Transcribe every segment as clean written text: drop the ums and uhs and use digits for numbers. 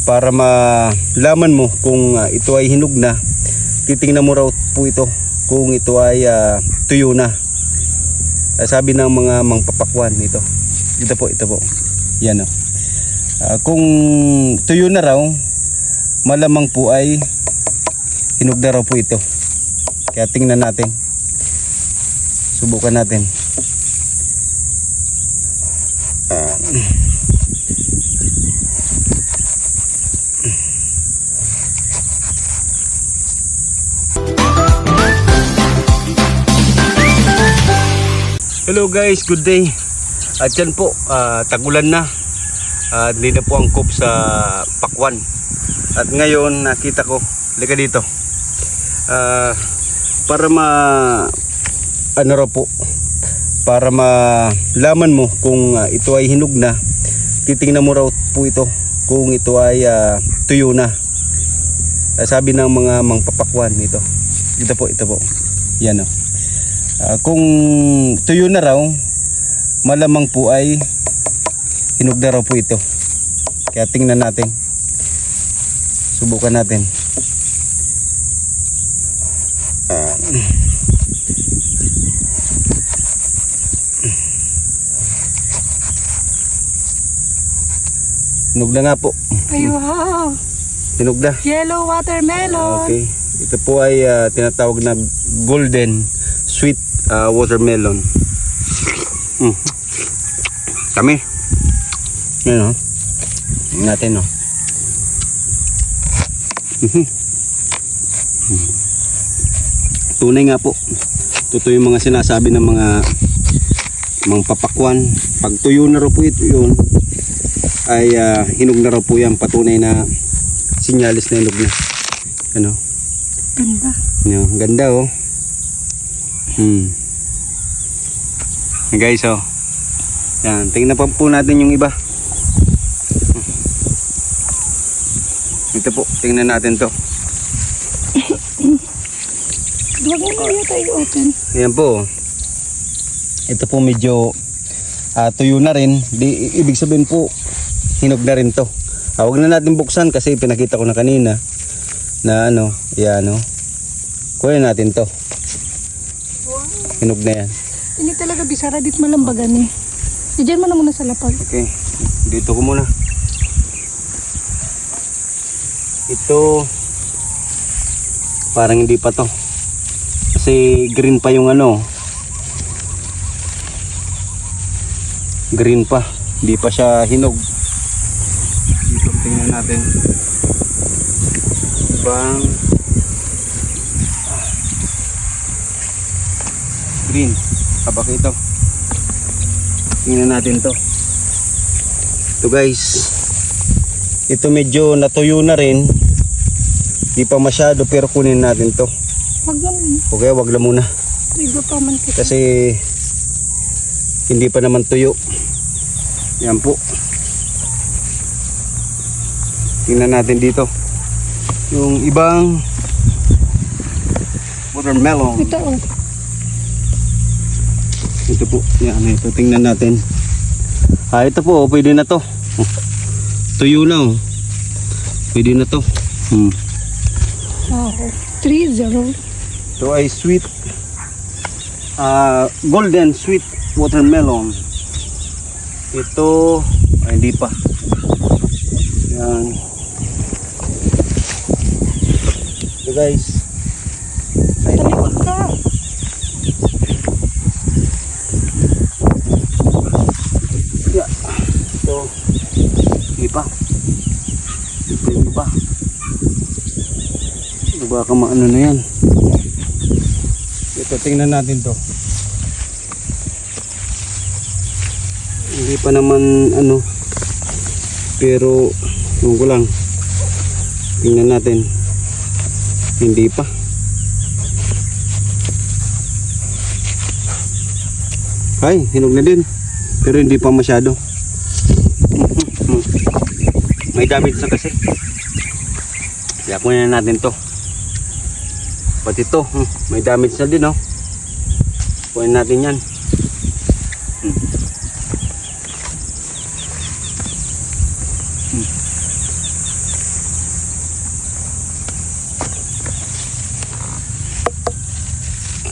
para malaman mo kung ito ay hinog na. Titingnan mo raw po ito kung ito ay tuyo na. Sabi ng mga mangpapakwan ito. Ito po. Yan o. Kung tuyo na raw, malamang po ay hinog na raw po ito. Kaya tingnan natin. Subukan natin. Hello guys, good day. At yan po, tagulan na. Hindi na po angkop sa pakwan. At ngayon nakita ko, lika dito. Para para malaman mo kung ito ay hinog na. Titingnan mo raw po ito kung ito ay tuyo na. Sabi ng mga mangpapakwan ito. Ito po. Yan o. Kung tuyo na raw, malamang po ay hinog na raw po ito. Kaya tingnan natin. Subukan natin. Hinog na nga po. Ay, wow! Hinog na. Yellow watermelon. Okay. Ito po ay tinatawag na golden sweet watermelon. Kami. Yan o. Natin o. Tunay nga po. Totoo yung mga sinasabi ng mga papakwan. Pag tuyo na raw po ito yun, ay hinog na raw po yan. Patunay na sinyalis na hinog na. Ano? Ganda. Yan, ganda oh. Guys oh. Yan, tingnan pa po natin yung iba. Ito po, tingnan natin to. Huwag mo na tayo open. Yan po. Ito po medyo tuyo na rin. Ibig sabihin po, hinog na rin to. Huwag na natin buksan kasi pinakita ko na kanina na yan kuha natin to. Hinog na yan. Hindi talaga bisara dit malambagan eh. Diyan mo na muna sa lapag. Okay, dito ko muna. Ito parang hindi pa to. Kasi green pa yung green pa. Hindi pa siya hinog. Dito tingnan natin. Bang green. Kabak ito. Tingnan natin to. Ito guys. Ito medyo natuyo na rin. Di pa masyado pero kunin natin to. Wag lang muna. Okay, wag lang muna. Trigo pa man kita. Kasi hindi pa naman tuyo. Yan po. Tingnan natin dito. Yung ibang watermelon. Ito oh. Ito po, yan ito, tingnan natin. Ito po, pwede na to. Tuyo na oh. Pwede na to. Wow. 3-0. Ito ay sweet golden sweet watermelon. Ito ay hindi pa. Yan. Ito guys. Ay hindi pa. Ito hindi pa. Ito hindi pa. Baka maano na yan. Ito tingnan natin to. Hindi pa naman pero ko lang. Tingnan natin. Hindi pa. Ay, hinog na din. Pero hindi pa masyado. May damage na kasi. Kaya kunin na natin to. Pati ito, may damage na din, oh. Kunin natin yan.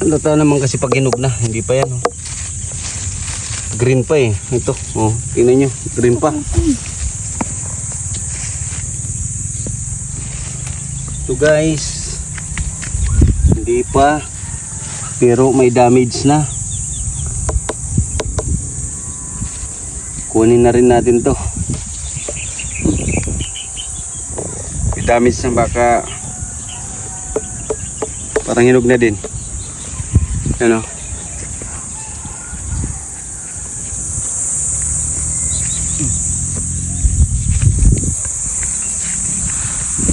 Halata naman kasi pag hinog na, hindi pa yan. Oh. Green pa eh. Ito, oh, tingnan nyo, green pa. Ito guys, hindi pa, pero may damage na. Kunin na rin natin to. May damage na, baka parang hinog na din. Ano?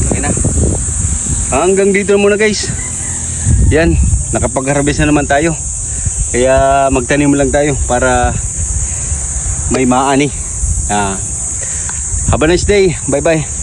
Okay na. Hanggang dito muna guys. Yan, nakapag-harvest na naman tayo. Kaya magtanim lang tayo para may maani. Have a nice day. Bye bye.